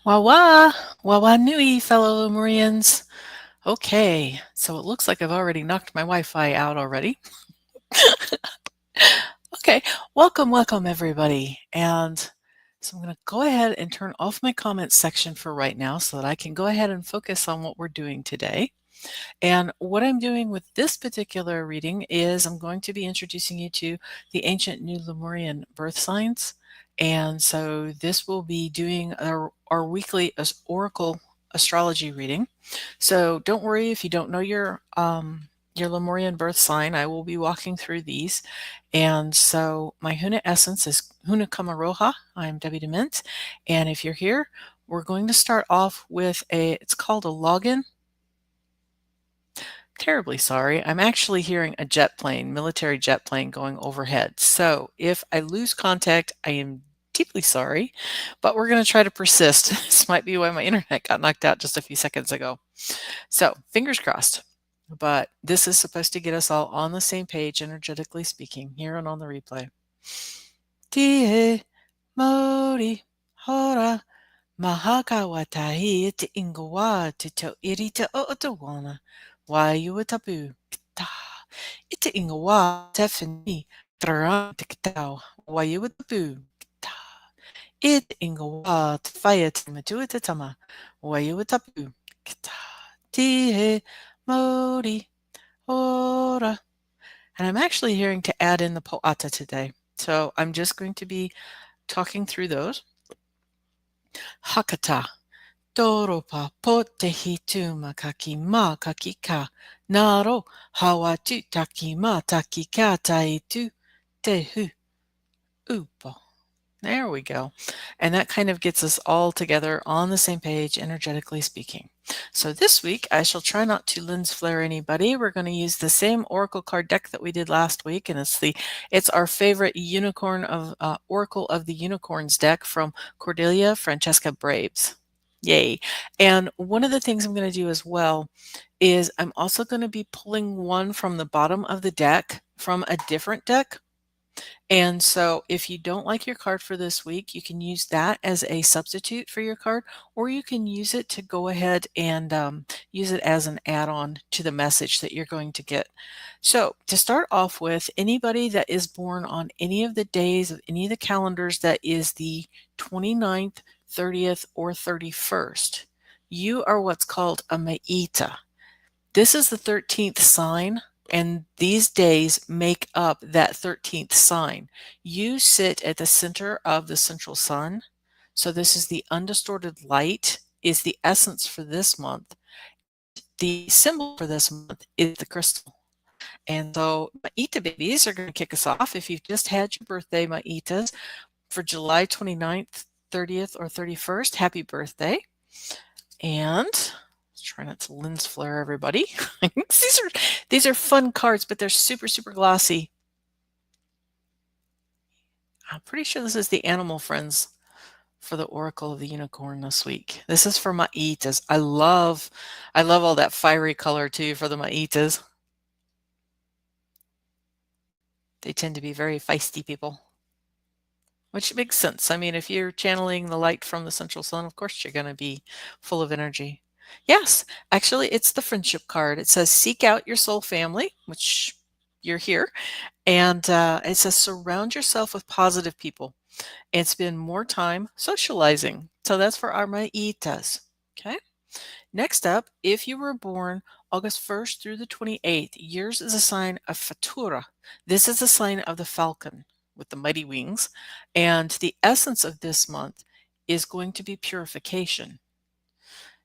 Wawa, wawa nui, fellow Lemurians. Okay, so it looks like I've already knocked my Wi-Fi out already. Okay, welcome everybody. And so I'm going to go ahead and turn off my comments section for right now so that I can go ahead and focus on what we're doing today. And what I'm doing with this particular reading is I'm going to be introducing you to the ancient New Lemurian birth signs. And so this will be doing our weekly oracle astrology reading. So don't worry if you don't know your Lemurian birth sign. I will be walking through these. And so my Huna essence is Huna Kamaroha. I'm Debbie DeMint. And if you're here, we're going to start off with it's called a login. Terribly sorry. I'm actually hearing a jet plane, military jet plane going overhead. So if I lose contact, I am deeply sorry, but we're going to try to persist. This might be why my internet got knocked out just a few seconds ago. So fingers crossed. But this is supposed to get us all on the same page, energetically speaking, here and on the replay. Tie mori hora mahaka watahi te ingowa te tau iri te o otawana. Waiua tapu kita. Ite ingowa tefini trarang te kitau. Waiua tapu kita. Ite ingowa te whaia te matua te tama. Waiua tapu kita. Tihe mori ora. And I'm actually hearing to add in the po'ata today. So I'm just going to be talking through those. Hakata. Toropa po te hitu makaki ma kaki ka. Naro hawa tu taki ma taki ka tai tu te hu upo. There we go. And that kind of gets us all together on the same page, energetically speaking. So this week, I shall try not to lens flare anybody. We're going to use the same Oracle card deck that we did last week, and it's our favorite unicorn of Oracle of the Unicorns deck from Cordelia Francesca Braves. Yay. And one of the things I'm going to do as well is I'm also going to be pulling one from the bottom of the deck from a different deck. And so if you don't like your card for this week, you can use that as a substitute for your card, or you can use it to go ahead and use it as an add-on to the message that you're going to get. So to start off with, anybody that is born on any of the days of any of the calendars that is the 29th, 30th, or 31st, you are what's called a Maita. This is the 13th sign, and these days make up that 13th sign. You sit at the center of the central sun. So this is the undistorted light, is the essence for this month. The symbol for this month is the crystal. And so Maita babies are going to kick us off. If you've just had your birthday, Maitas, for July 29th, 30th, or 31st, happy birthday. And try not to lens flare everybody. these are fun cards, but they're super glossy. I'm pretty sure this is the Animal Friends for the Oracle of the Unicorn this week. This is for Maitas. I love all that fiery color too for the Maitas. They tend to be very feisty people, which makes sense. I mean, if you're channeling the light from the central sun, of course you're going to be full of energy. Yes, actually, it's the friendship card. It says, seek out your soul family, which you're here. And it says, surround yourself with positive people and spend more time socializing. So that's for our Maitas. Okay. Next up, if you were born August 1st through the 28th, yours is a sign of Fatura. This is a sign of the Falcon with the mighty wings. And the essence of this month is going to be purification.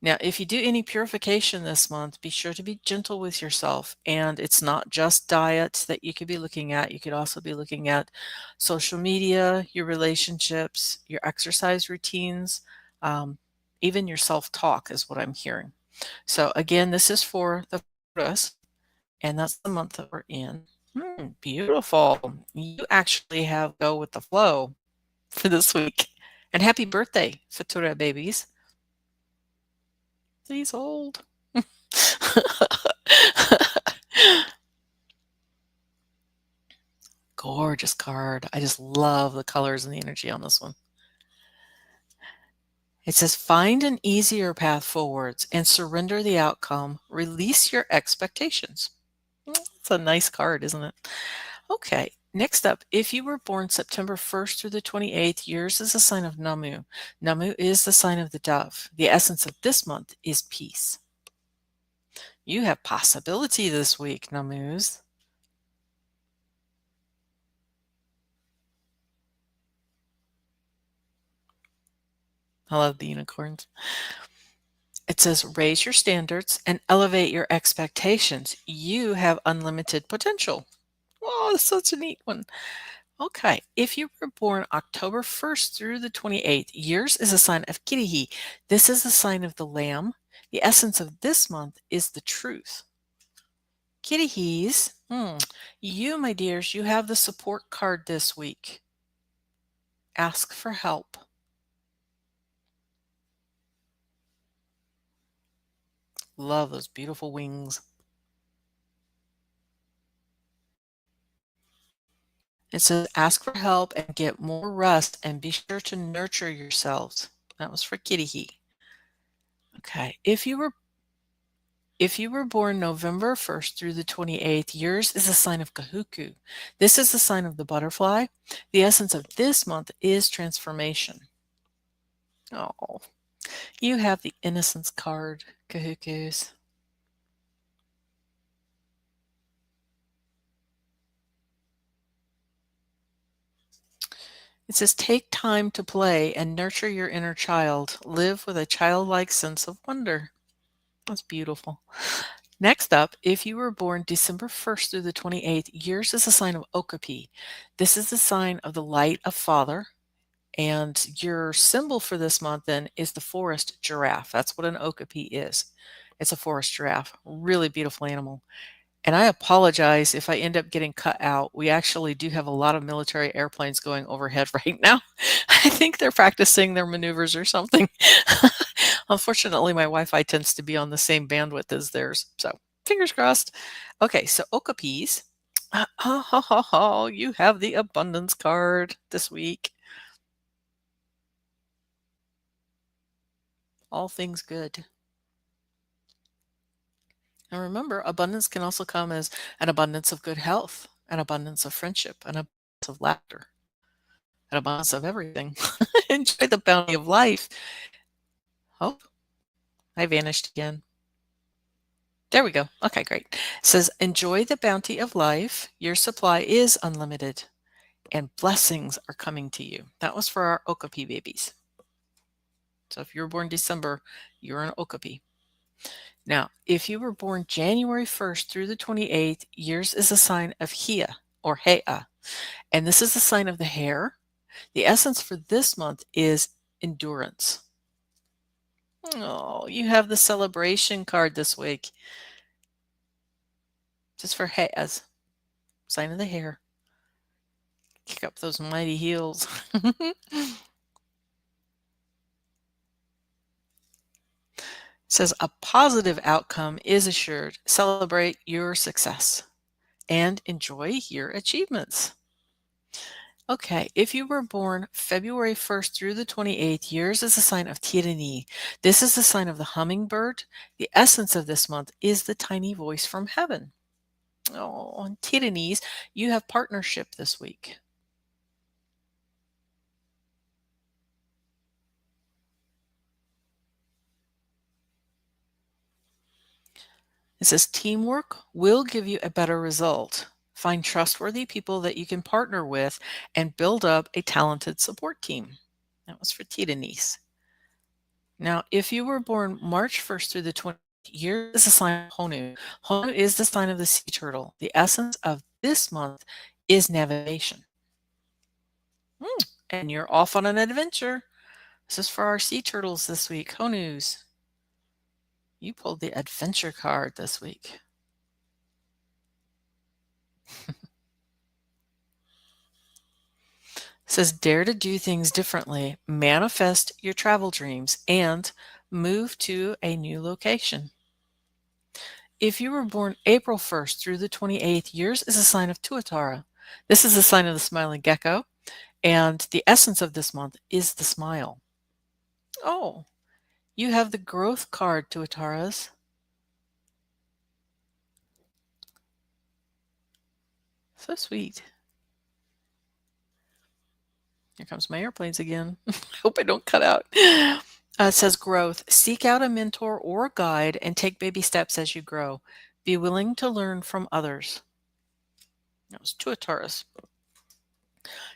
Now, if you do any purification this month, be sure to be gentle with yourself. And it's not just diet that you could be looking at. You could also be looking at social media, your relationships, your exercise routines, even your self-talk is what I'm hearing. So again, this is for the first, and that's the month that we're in. Beautiful. You actually have go with the flow for this week. And happy birthday, Fatura babies. Please hold. Gorgeous card. I just love the colors and the energy on this one. It says, find an easier path forwards and surrender the outcome. Release your expectations. It's a nice card, isn't it? Okay, next up, if you were born September 1st through the 28th, yours is a sign of Namu. Namu is the sign of the dove. The essence of this month is peace. You have possibility this week, Namus. I love the unicorns. It says, raise your standards and elevate your expectations. You have unlimited potential. Oh, that's such a neat one. Okay, if you were born October 1st through the 28th, yours is a sign of Kirihi. This is a sign of the lamb. The essence of this month is the truth. Kirihis, you, my dears, you have the support card this week. Ask for help. Love those beautiful wings. It says, ask for help and get more rest and be sure to nurture yourselves. That was for Kirihi. Okay, if you were born November 1st through the 28th, yours is a sign of Kahuku. This is the sign of the butterfly. The essence of this month is transformation. Oh, you have the innocence card, Kahukus. It says, take time to play and nurture your inner child. Live with a childlike sense of wonder. That's beautiful. Next up, if you were born December 1st through the 28th, yours is a sign of Okapi. This is the sign of the light of Father. And your symbol for this month then is the forest giraffe. That's what an Okapi is. It's a forest giraffe. Really beautiful animal. And I apologize if I end up getting cut out. We actually do have a lot of military airplanes going overhead right now. I think they're practicing their maneuvers or something. Unfortunately, my Wi-Fi tends to be on the same bandwidth as theirs. So fingers crossed. Okay, so Okapis. You have the abundance card this week. All things good. And remember, abundance can also come as an abundance of good health, an abundance of friendship, an abundance of laughter, an abundance of everything. Enjoy the bounty of life. Oh, I vanished again. There we go. Okay, great. It says, enjoy the bounty of life. Your supply is unlimited and blessings are coming to you. That was for our Okapi babies. So if you were born December, you're an Okapi. Now, if you were born January 1st through the 28th, yours is a sign of Hia or Hea. And this is a sign of the hare. The essence for this month is endurance. Oh, you have the celebration card this week. Just for Hea's. Sign of the hare. Kick up those mighty heels. Says a positive outcome is assured. Celebrate your success and enjoy your achievements. Okay, if you were born February 1st through the 28th, yours is a sign of Tirani. This is the sign of the hummingbird. The essence of this month is the tiny voice from heaven. Oh, on Tiranis, you have partnership this week. It says teamwork will give you a better result. Find trustworthy people that you can partner with and build up a talented support team. That was for Tiranis. Now, if you were born March 1st through the 20th, year is a sign of Honu. Honu is the sign of the sea turtle. The essence of this month is navigation. And you're off on an adventure. This is for our sea turtles this week. Honus. You pulled the adventure card this week. It says, dare to do things differently, manifest your travel dreams, and move to a new location. If you were born April 1st through the 28th, yours is a sign of Tuatara. This is a sign of the smiling gecko, and the essence of this month is the smile. Oh, you have the growth card, Tuataras. So sweet. Here comes my airplanes again. I hope I don't cut out. It says growth. Seek out a mentor or guide and take baby steps as you grow. Be willing to learn from others. That was Tuataras.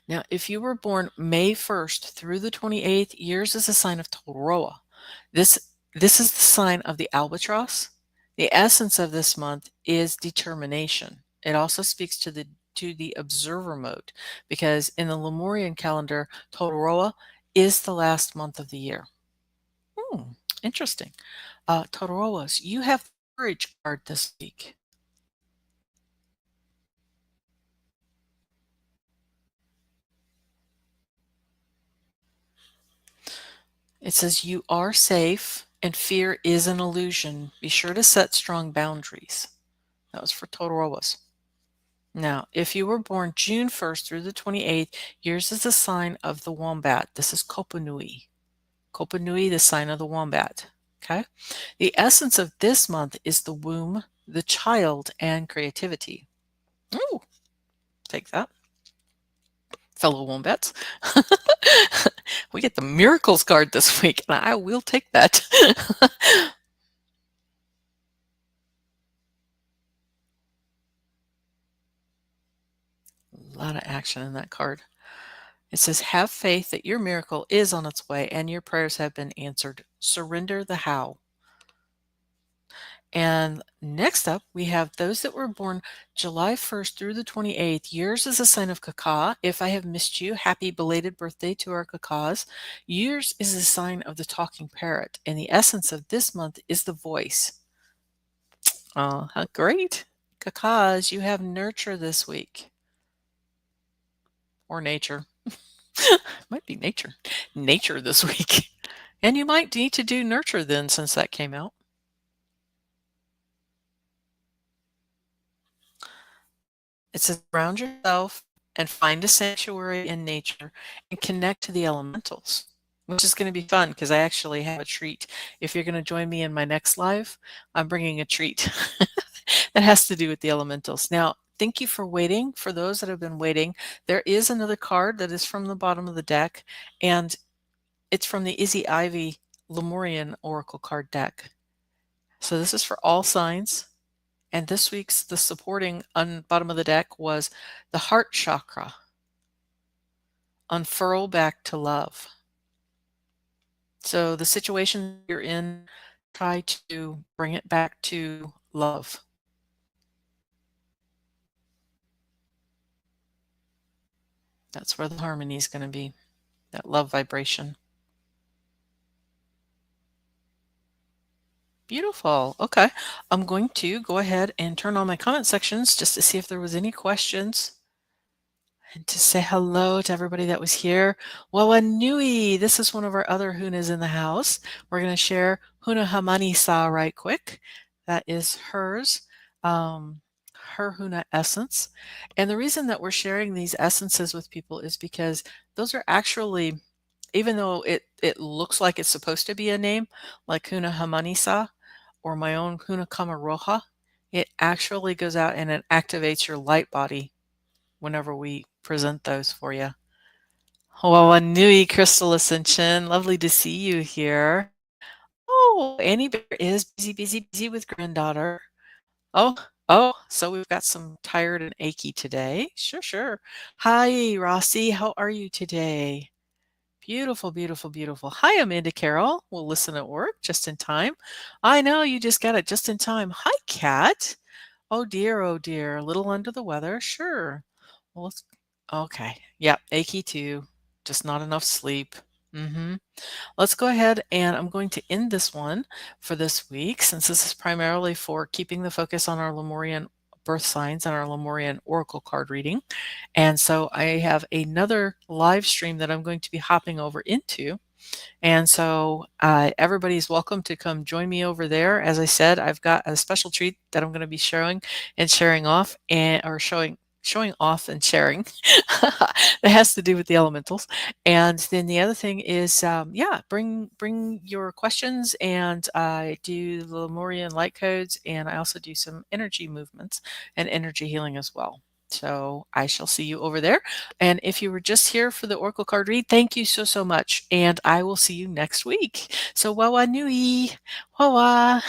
Now, if you were born May 1st through the 28th, yours is a sign of Toroa. This is the sign of the albatross. The essence of this month is determination. It also speaks to the observer mode, because in the Lemurian calendar, Toroa is the last month of the year. Interesting. Toroas, you have the courage card this week. It says you are safe and fear is an illusion. Be sure to set strong boundaries. That was for Toroas. Now, if you were born June 1st through the 28th, yours is the sign of the wombat. This is Kopanui. Kopanui, the sign of the wombat. Okay. The essence of this month is the womb, the child, and creativity. Ooh, take that, fellow wombats. We get the miracles card this week, and I will take that. A lot of action in that card. It says, have faith that your miracle is on its way and your prayers have been answered. Surrender the how. And next up, we have those that were born July 1st through the 28th. Yours is a sign of Kaka. If I have missed you, happy belated birthday to our Kakas. Yours is a sign of the talking parrot. And the essence of this month is the voice. Oh, how great. Kakas, you have nurture this week. Or nature. Might be nature. Nature this week. And you might need to do nurture then, since that came out. It says, ground yourself and find a sanctuary in nature and connect to the elementals, which is going to be fun because I actually have a treat. If you're going to join me in my next live, I'm bringing a treat that has to do with the elementals. Now, thank you for waiting. For those that have been waiting, there is another card that is from the bottom of the deck, and it's from the Izzy Ivy Lemurian Oracle card deck. So this is for all signs. And this week's, the supporting on bottom of the deck was the heart chakra. Unfurl back to love. So the situation you're in, try to bring it back to love. That's where the harmony is going to be, that love vibration. Beautiful. Okay. I'm going to go ahead and turn on my comment sections just to see if there was any questions. And to say hello to everybody that was here. Wawanui, this is one of our other Hunas in the house. We're going to share Huna Hamani Sa right quick. That is hers, her Huna essence. And the reason that we're sharing these essences with people is because those are actually, even though it looks like it's supposed to be a name, like Huna Hamani Sa or my own Huna Kamaroha, it actually goes out and it activates your light body whenever we present those for you. Wawanui, Crystal Ascension, lovely to see you here. Oh, Annie Bear is busy with granddaughter. Oh, so we've got some tired and achy today. Sure. Hi, Rossi, how are you today? Beautiful, beautiful, beautiful. Hi, Amanda Carroll. We'll listen at work just in time. I know you just got it just in time. Hi, Kat. Oh dear, a little under the weather. Sure. Well, okay. Yep, achy too. Just not enough sleep. Let's go ahead and I'm going to end this one for this week, since this is primarily for keeping the focus on our Lemurian birth signs and our Lemurian oracle card reading. And so I have another live stream that I'm going to be hopping over into. And so everybody's welcome to come join me over there. As I said, I've got a special treat that I'm going to be showing and sharing off, and or showing off and sharing. It has to do with the elementals. And then the other thing is, yeah, bring your questions, and I do the Lemurian light codes, and I also do some energy movements and energy healing as well. So I shall see you over there. And if you were just here for the Oracle card read, thank you so, so much. And I will see you next week. So wawa nui. Wawa.